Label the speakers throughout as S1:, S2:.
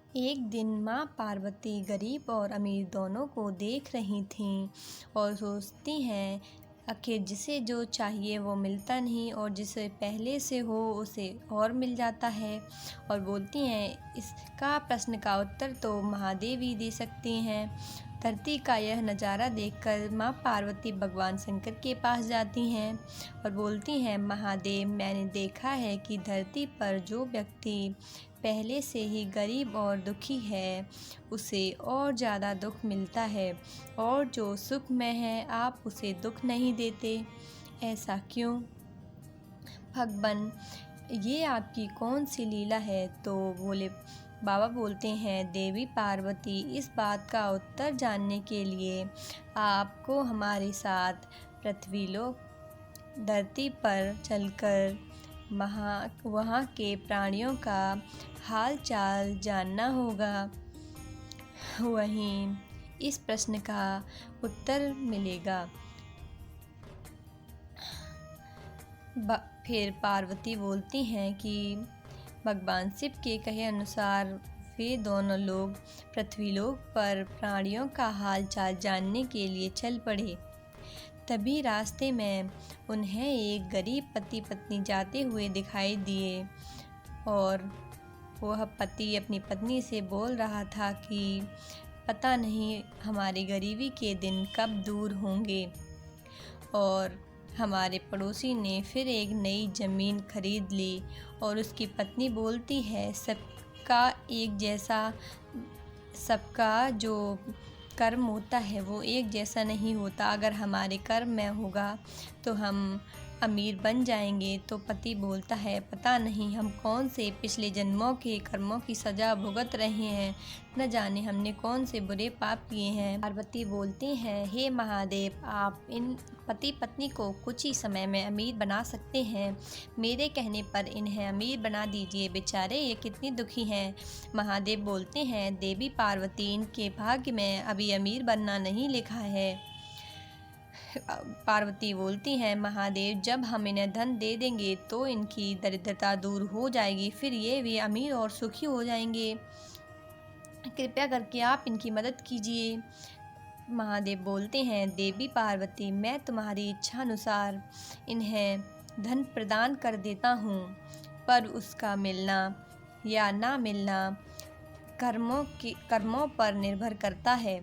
S1: एक दिन माँ पार्वती गरीब और अमीर दोनों को देख रही थीं और सोचती हैं आखिर जिसे जो चाहिए वो मिलता नहीं और जिसे पहले से हो उसे और मिल जाता है। और बोलती हैं इसका प्रश्न का उत्तर तो महादेव ही दे सकते हैं। धरती का यह नज़ारा देखकर माँ पार्वती भगवान शंकर के पास जाती हैं और बोलती हैं, महादेव, मैंने देखा है कि धरती पर जो व्यक्ति पहले से ही गरीब और दुखी है उसे और ज़्यादा दुख मिलता है, और जो सुख में है आप उसे दुख नहीं देते, ऐसा क्यों? भगवान, ये आपकी कौन सी लीला है? तो बाबा बोलते हैं, देवी पार्वती, इस बात का उत्तर जानने के लिए आपको हमारे साथ पृथ्वीलोक धरती पर चलकर वहाँ के प्राणियों का हाल चाल जानना होगा, वहीं इस प्रश्न का उत्तर मिलेगा। फिर पार्वती बोलती हैं कि भगवान शिव के कहे अनुसार वे दोनों लोग पृथ्वीलोक पर प्राणियों का हाल चाल जानने के लिए चल पड़े। तभी रास्ते में उन्हें एक गरीब पति पत्नी जाते हुए दिखाई दिए और वह पति अपनी पत्नी से बोल रहा था कि पता नहीं हमारी गरीबी के दिन कब दूर होंगे। और हमारे पड़ोसी ने फिर एक नई ज़मीन खरीद ली और उसकी पत्नी बोलती है, सबका जो कर्म होता है वो एक जैसा नहीं होता, अगर हमारे कर्म में होगा तो हम अमीर बन जाएंगे। तो पति बोलता है, पता नहीं हम कौन से पिछले जन्मों के कर्मों की सज़ा भुगत रहे हैं, न जाने हमने कौन से बुरे पाप किए हैं। पार्वती बोलती हैं, हे महादेव, आप इन पति पत्नी को कुछ ही समय में अमीर बना सकते हैं, मेरे कहने पर इन्हें अमीर बना दीजिए, बेचारे ये कितनी दुखी हैं। महादेव बोलते हैं, देवी पार्वती, इनके भाग्य में अभी अमीर बनना नहीं लिखा है। पार्वती बोलती हैं, महादेव, जब हम इन्हें धन दे देंगे तो इनकी दरिद्रता दूर हो जाएगी, फिर ये भी अमीर और सुखी हो जाएंगे, कृपया करके आप इनकी मदद कीजिए। महादेव बोलते हैं, देवी पार्वती, मैं तुम्हारी इच्छा अनुसार इन्हें धन प्रदान कर देता हूँ, पर उसका मिलना या ना मिलना कर्मों पर निर्भर करता है।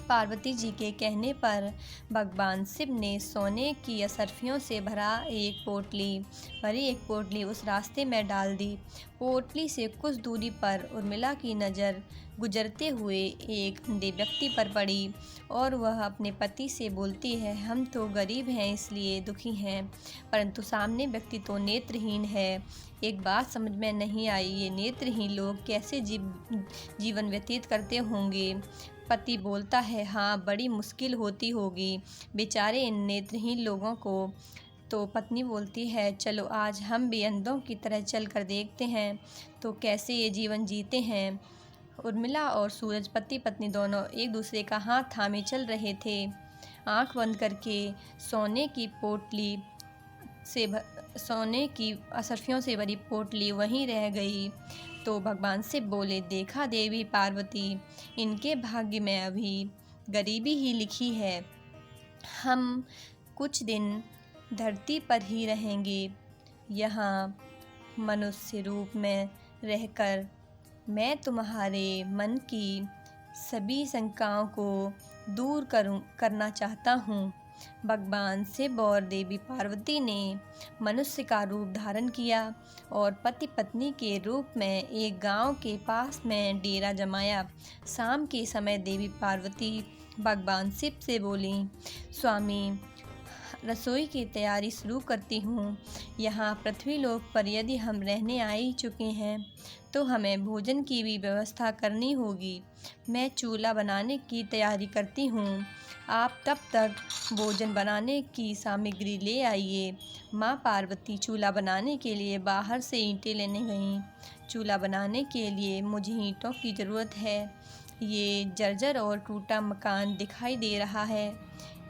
S1: पार्वती जी के कहने पर भगवान शिव ने सोने की असरफियों से एक पोटली उस रास्ते में डाल दी। पोटली से कुछ दूरी पर उर्मिला की नज़र गुजरते हुए एक अंधे व्यक्ति पर पड़ी और वह अपने पति से बोलती है, हम तो गरीब हैं इसलिए दुखी हैं, परंतु सामने व्यक्ति तो नेत्रहीन है। एक बात समझ में नहीं आई, ये नेत्रहीन लोग कैसे जीवन व्यतीत करते होंगे। पति बोलता है, हाँ, बड़ी मुश्किल होती होगी बेचारे इन नेत्रहीन लोगों को। तो पत्नी बोलती है, चलो आज हम भी अंधों की तरह चल कर देखते हैं तो कैसे ये जीवन जीते हैं। उर्मिला और सूरज पति पत्नी दोनों एक दूसरे का हाथ थामे चल रहे थे। आंख बंद करके सोने की असरफियों से भरी पोटली वहीं रह गई। तो भगवान शिव बोले, देखा देवी पार्वती, इनके भाग्य में अभी गरीबी ही लिखी है, हम कुछ दिन धरती पर ही रहेंगे, यहाँ मनुष्य रूप में रहकर मैं तुम्हारे मन की सभी शंकाओं को दूर करना चाहता हूँ। भगवान शिव और देवी पार्वती ने मनुष्य का रूप धारण किया और पति पत्नी के रूप में एक गांव के पास में डेरा जमाया। शाम के समय देवी पार्वती भगवान शिव से बोली, स्वामी, रसोई की तैयारी शुरू करती हूँ। यहाँ पृथ्वीलोक पर यदि हम रहने आ ही चुके हैं तो हमें भोजन की भी व्यवस्था करनी होगी। मैं चूल्हा बनाने की तैयारी करती हूँ, आप तब तक भोजन बनाने की सामग्री ले आइए। माँ पार्वती चूल्हा बनाने के लिए बाहर से ईंटें लेने गईं। चूल्हा बनाने के लिए मुझे ईंटों की ज़रूरत है, ये जर्जर और टूटा मकान दिखाई दे रहा है,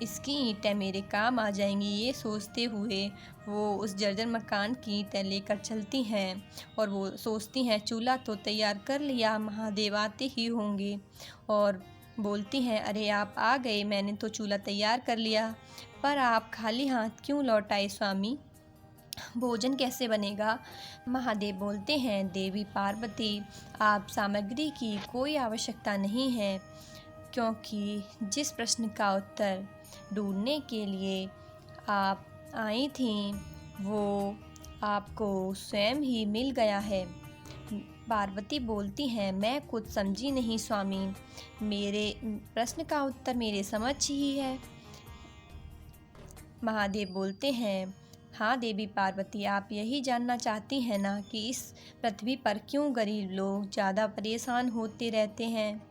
S1: इसकी ईंटें मेरे काम आ जाएंगी। ये सोचते हुए वो उस जर्जर मकान की ईंटें लेकर चलती हैं और वो सोचती हैं चूल्हा तो तैयार कर लिया, महादेव आते ही होंगे। और बोलती हैं, अरे आप आ गए, मैंने तो चूल्हा तैयार कर लिया, पर आप खाली हाथ क्यों लौट आए स्वामी? भोजन कैसे बनेगा? महादेव बोलते हैं, देवी पार्वती, आप सामग्री की कोई आवश्यकता नहीं है, क्योंकि जिस प्रश्न का उत्तर ढूंढने के लिए आप आई थीं वो आपको स्वयं ही मिल गया है। पार्वती बोलती हैं, मैं कुछ समझी नहीं स्वामी, मेरे प्रश्न का उत्तर मेरे समझ ही है। महादेव बोलते हैं, हाँ देवी पार्वती, आप यही जानना चाहती हैं ना कि इस पृथ्वी पर क्यों गरीब लोग ज़्यादा परेशान होते रहते हैं?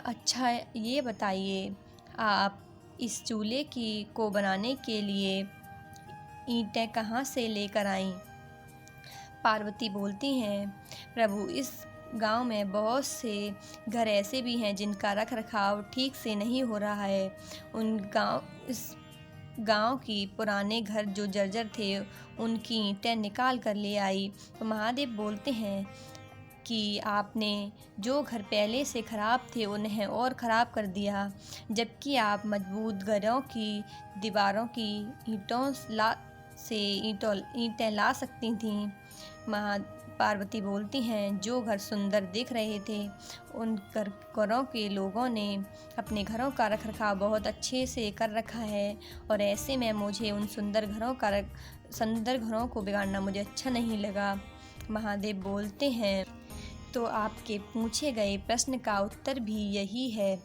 S1: अच्छा ये बताइए, आप इस चूल्हे को बनाने के लिए ईंटें कहाँ से लेकर आईं? पार्वती बोलती हैं, प्रभु, इस गांव में बहुत से घर ऐसे भी हैं जिनका रख रखाव ठीक से नहीं हो रहा है। इस गांव की पुराने घर जो जर्जर थे उनकी ईंटें निकाल कर ले आई। तो महादेव बोलते हैं कि आपने जो घर पहले से ख़राब थे उन्हें और ख़राब कर दिया, जबकि आप मजबूत घरों की दीवारों की ईंटें ला सकती थीं। पार्वती बोलती हैं, जो घर सुंदर दिख रहे थे उन घरों के लोगों ने अपने घरों का रखरखाव बहुत अच्छे से कर रखा है, और ऐसे में मुझे उन सुंदर घरों को बिगाड़ना मुझे अच्छा नहीं लगा। महादेव बोलते हैं, तो आपके पूछे गए प्रश्न का उत्तर भी यही है,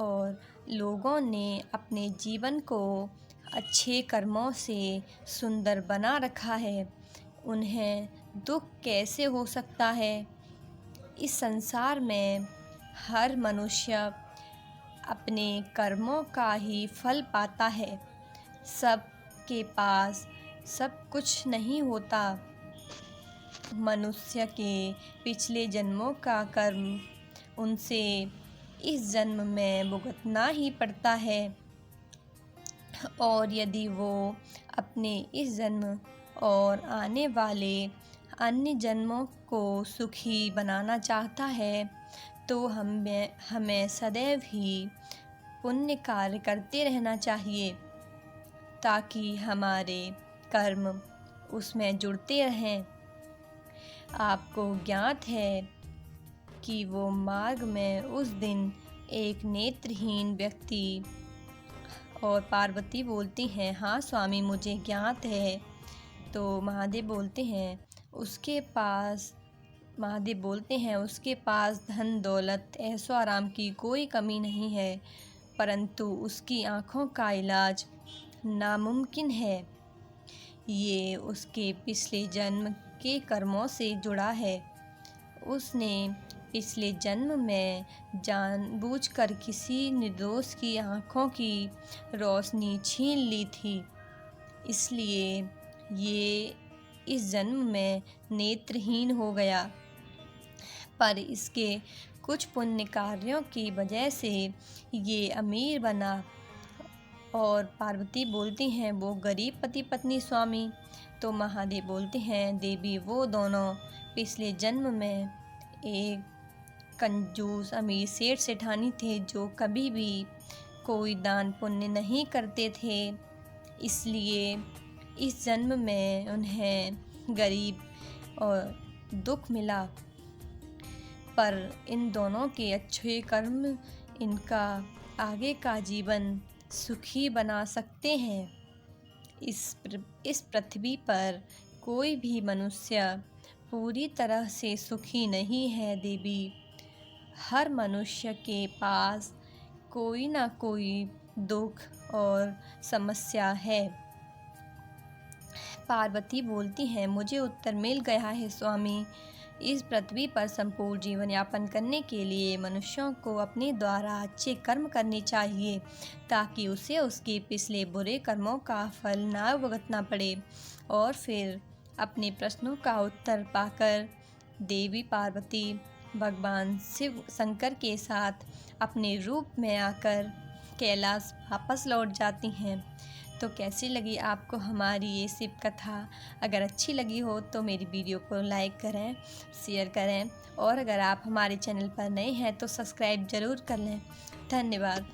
S1: और लोगों ने अपने जीवन को अच्छे कर्मों से सुंदर बना रखा है, उन्हें दुख कैसे हो सकता है? इस संसार में हर मनुष्य अपने कर्मों का ही फल पाता है, सबके पास सब कुछ नहीं होता। मनुष्य के पिछले जन्मों का कर्म उनसे इस जन्म में भुगतना ही पड़ता है, और यदि वो अपने इस जन्म और आने वाले अन्य जन्मों को सुखी बनाना चाहता है तो हमें सदैव ही पुण्य कार्य करते रहना चाहिए, ताकि हमारे कर्म उसमें जुड़ते रहें। आपको ज्ञात है कि वो मार्ग में उस दिन एक नेत्रहीन व्यक्ति, और पार्वती बोलती हैं, हाँ स्वामी, मुझे ज्ञात है। तो महादेव बोलते हैं, उसके पास धन दौलत ऐशो आराम की कोई कमी नहीं है, परंतु उसकी आँखों का इलाज नामुमकिन है। ये उसके पिछले जन्म के कर्मों से जुड़ा है। उसने पिछले जन्म में जानबूझकर किसी निर्दोष की आँखों की रोशनी छीन ली थी, इसलिए ये इस जन्म में नेत्रहीन हो गया, पर इसके कुछ पुण्य कार्यों की वजह से ये अमीर बना। और पार्वती बोलती हैं, वो गरीब पति पत्नी स्वामी? तो महादेव बोलते हैं, देवी, वो दोनों पिछले जन्म में एक कंजूस अमीर सेठ सेठानी थे जो कभी भी कोई दान पुण्य नहीं करते थे, इसलिए इस जन्म में उन्हें गरीब और दुख मिला। पर इन दोनों के अच्छे कर्म इनका आगे का जीवन सुखी बना सकते हैं। इस पृथ्वी पर कोई भी मनुष्य पूरी तरह से सुखी नहीं है देवी। हर मनुष्य के पास कोई ना कोई दुख और समस्या है। पार्वती बोलती हैं, मुझे उत्तर मिल गया है स्वामी। इस पृथ्वी पर संपूर्ण जीवन यापन करने के लिए मनुष्यों को अपने द्वारा अच्छे कर्म करने चाहिए, ताकि उसे उसके पिछले बुरे कर्मों का फल ना भुगतना पड़े। और फिर अपने प्रश्नों का उत्तर पाकर देवी पार्वती भगवान शिव शंकर के साथ अपने रूप में आकर कैलाश वापस लौट जाती हैं। तो कैसी लगी आपको हमारी ये शिव कथा? अगर अच्छी लगी हो तो मेरी वीडियो को लाइक करें, शेयर करें और अगर आप हमारे चैनल पर नए हैं तो सब्सक्राइब ज़रूर कर लें। धन्यवाद।